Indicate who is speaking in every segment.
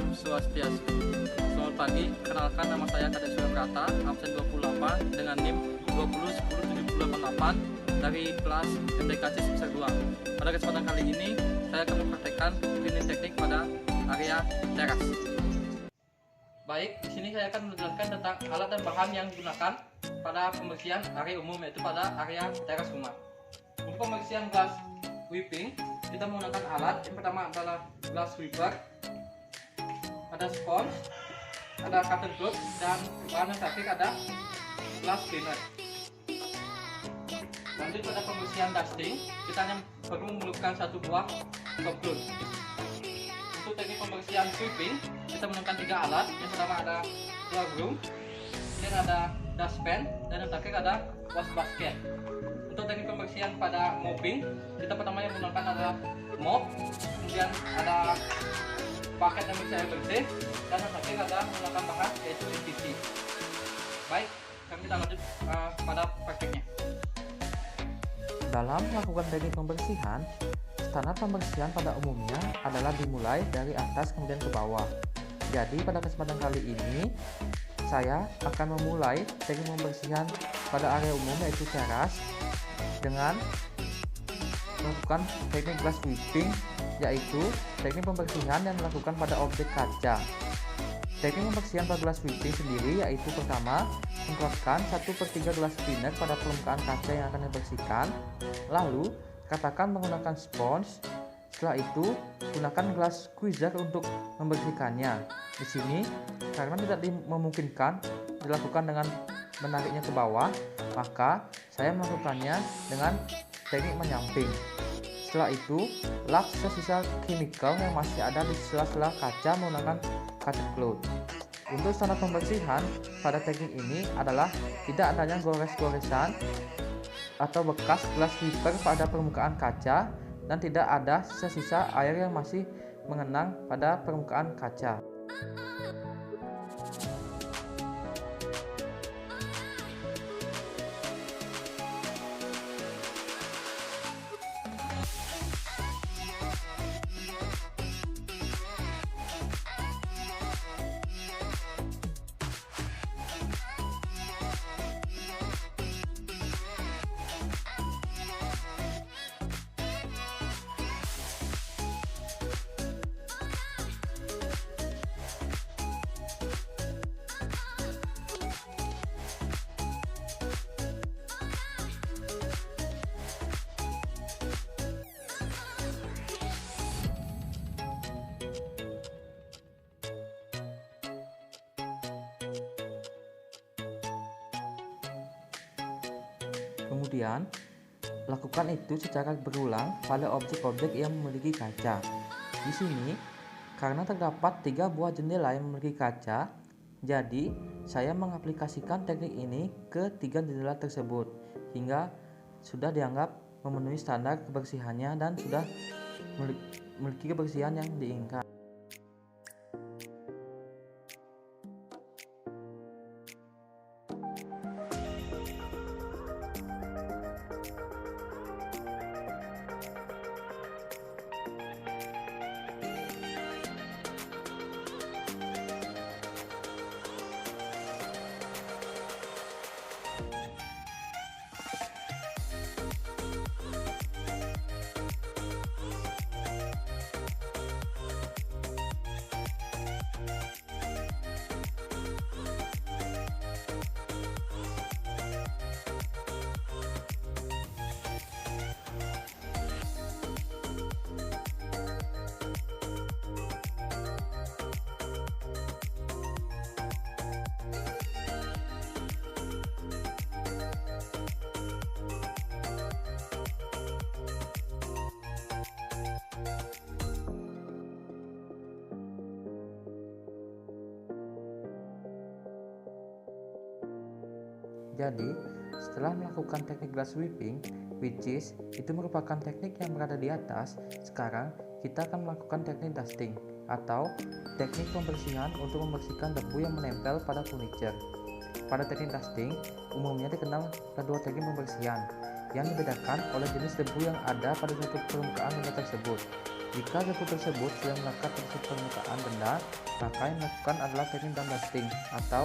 Speaker 1: Om Swastiastu. Selamat pagi, kenalkan nama saya Kadek Suraprata, absen 28 dengan NIM 2010788 dari kelas MDKC semester 2. Pada kesempatan kali ini, saya akan mempraktekkan cleaning teknik pada area teras. Baik, di sini saya akan menjelaskan tentang alat dan bahan yang digunakan pada pembersihan area umum, yaitu pada area teras rumah. Untuk pembersihan glass sweeping, kita menggunakan alat. Yang pertama adalah glass sweeper, ada sponge, ada cotton cloth, dan bahan yang terakhir ada glass cleaner. Lanjut pada pembersihan dusting, kita hanya perlu memerlukan satu buah top cloth. Untuk teknik pembersihan sweeping, kita menggunakan 3 alat. Yang pertama ada floor broom, kemudian ada dustpan, dan yang terakhir ada wash basket. Untuk teknik pembersihan pada mopping, kita pertama yang menggunakan adalah mop, kemudian ada paket yang bisa air bersih, dan yang terakhir ada menggunakan bahan yaitu PVC. Baik, sekarang kita lanjut pada prakteknya.
Speaker 2: Dalam melakukan teknik pembersihan, standar pembersihan pada umumnya adalah dimulai dari atas kemudian ke bawah. Jadi pada kesempatan kali ini saya akan memulai teknik pembersihan pada area umum yaitu teras dengan melakukan teknik glass sweeping, yaitu teknik pembersihan yang dilakukan pada objek kaca. Teknik pembersihan pada glass sweeping sendiri yaitu pertama, semprotkan 1/3 glass cleaner pada permukaan kaca yang akan dibersihkan, lalu katakan menggunakan sponge. Setelah itu gunakan glass squeezer untuk membersihkannya. Di sini karena tidak memungkinkan dilakukan dengan menariknya ke bawah, maka saya melakukannya dengan teknik menyamping. Setelah itu lap sisa chemical yang masih ada di sela-sela kaca menggunakan cotton cloth. Untuk standar pembersihan pada teknik ini adalah tidak adanya gores-goresan atau bekas glass sweeper pada permukaan kaca, dan tidak ada sisa-sisa air yang masih mengenang pada permukaan kaca. Kemudian, lakukan itu secara berulang pada objek-objek yang memiliki kaca. Di sini, karena terdapat 3 buah jendela yang memiliki kaca, jadi saya mengaplikasikan teknik ini ke 3 jendela tersebut hingga sudah dianggap memenuhi standar kebersihannya dan sudah memiliki kebersihan yang diinginkan. Jadi, setelah melakukan teknik glass sweeping, which is itu merupakan teknik yang berada di atas, sekarang kita akan melakukan teknik dusting atau teknik pembersihan untuk membersihkan debu yang menempel pada furniture. Pada teknik dusting, umumnya dikenal ada 2 teknik pembersihan yang dibedakan oleh jenis debu yang ada pada suatu permukaan benda tersebut. Jika debu tersebut sudah melekat pada permukaan benda, maka yang dilakukan adalah teknik down dusting atau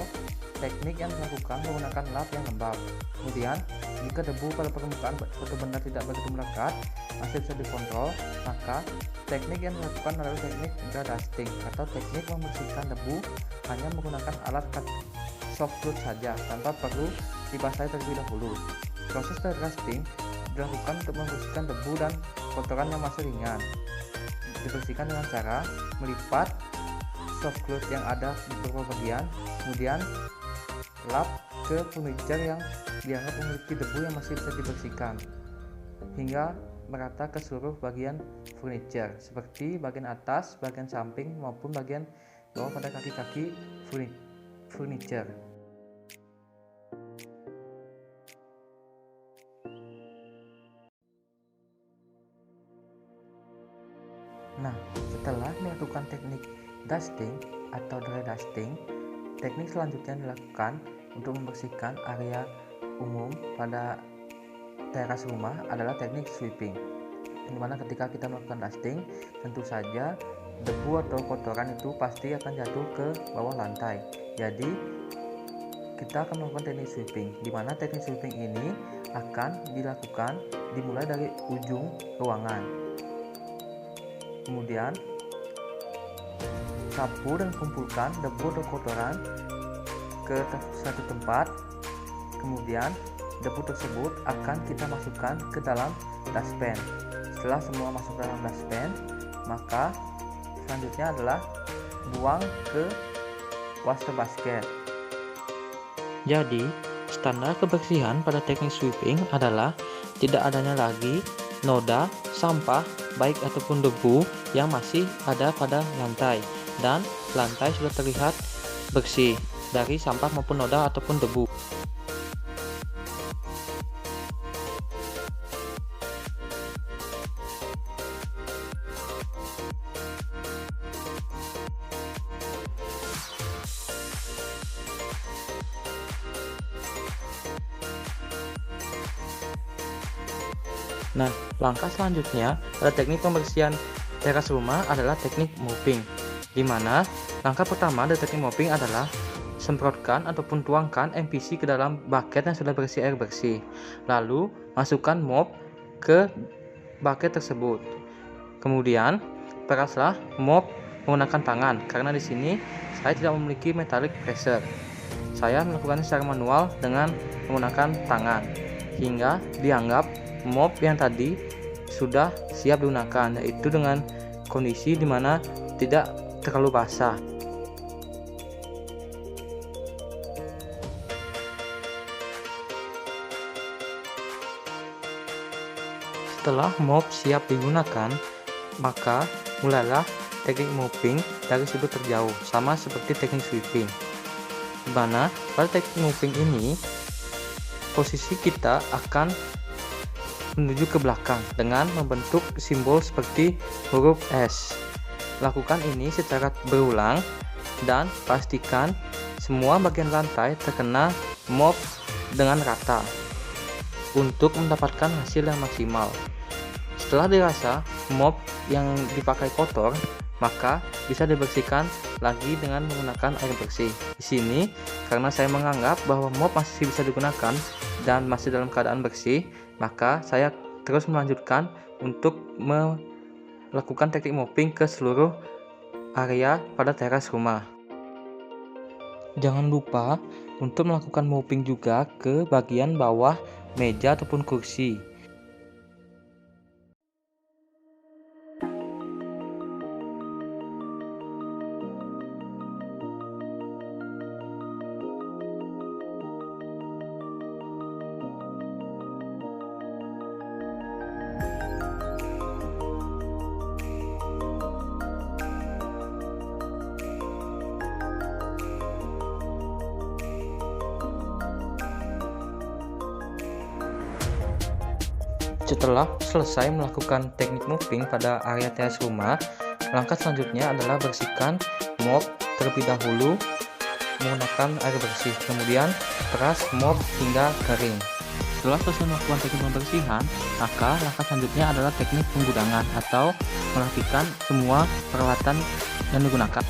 Speaker 2: teknik yang dilakukan menggunakan lap yang lembab. Kemudian, jika debu pada permukaan suatu benda tidak begitu melekat, masih bisa dikontrol, maka teknik yang dilakukan adalah teknik dry dusting atau teknik membersihkan debu hanya menggunakan alat soft cloth saja tanpa perlu dibasahi terlebih dahulu. Proses dry dusting dilakukan untuk membersihkan debu dan kotoran yang masih ringan. Dibersihkan dengan cara melipat soft cloth yang ada di beberapa bagian, kemudian lap ke furniture yang dianggap memiliki debu yang masih bisa dibersihkan hingga merata ke seluruh bagian furniture seperti bagian atas, bagian samping maupun bagian bawah pada kaki-kaki furniture. Nah, setelah melakukan teknik dusting atau dry dusting, teknik selanjutnya dilakukan untuk membersihkan area umum pada teras rumah adalah teknik sweeping, dimana ketika kita melakukan dusting, tentu saja debu atau kotoran itu pasti akan jatuh ke bawah lantai. Jadi kita akan melakukan teknik sweeping, dimana teknik sweeping ini akan dilakukan dimulai dari ujung ruangan. Kemudian sapu dan kumpulkan debu atau kotoran ke satu tempat. Kemudian debu tersebut akan kita masukkan ke dalam dustpan. Setelah semua masuk dalam dustpan, maka selanjutnya adalah buang ke waste basket. Jadi, standar kebersihan pada teknik sweeping adalah tidak adanya lagi noda, sampah, baik ataupun debu yang masih ada pada lantai, dan lantai sudah terlihat bersih dari sampah maupun noda ataupun debu. Nah, langkah selanjutnya pada teknik pembersihan teras rumah adalah teknik mopping, di mana langkah pertama dari teknik mopping adalah semprotkan ataupun tuangkan MPC ke dalam bucket yang sudah berisi air bersih. Lalu masukkan mop ke bucket tersebut. Kemudian peraslah mop menggunakan tangan, karena di sini saya tidak memiliki metallic pressure. Saya melakukannya secara manual dengan menggunakan tangan hingga dianggap mop yang tadi sudah siap digunakan, yaitu dengan kondisi dimana tidak terlalu basah. Setelah mop siap digunakan, maka mulailah teknik mopping dari sudut terjauh, sama seperti teknik sweeping, di mana pada teknik mopping ini posisi kita akan menuju ke belakang dengan membentuk simbol seperti huruf S. Lakukan ini secara berulang dan pastikan semua bagian lantai terkena mop dengan rata untuk mendapatkan hasil yang maksimal. Setelah dirasa mop yang dipakai kotor, maka bisa dibersihkan lagi dengan menggunakan air bersih. Di sini karena saya menganggap bahwa mop masih bisa digunakan dan masih dalam keadaan bersih, maka saya terus melanjutkan untuk melakukan teknik mopping ke seluruh area pada teras rumah. Jangan lupa untuk melakukan mopping juga ke bagian bawah meja ataupun kursi. Setelah selesai melakukan teknik mopping pada area teras rumah, langkah selanjutnya adalah bersihkan mop terlebih dahulu menggunakan air bersih, kemudian peras mop hingga kering. Setelah selesai melakukan teknik pembersihan, maka langkah selanjutnya adalah teknik penggudangan atau merapikan semua peralatan yang digunakan.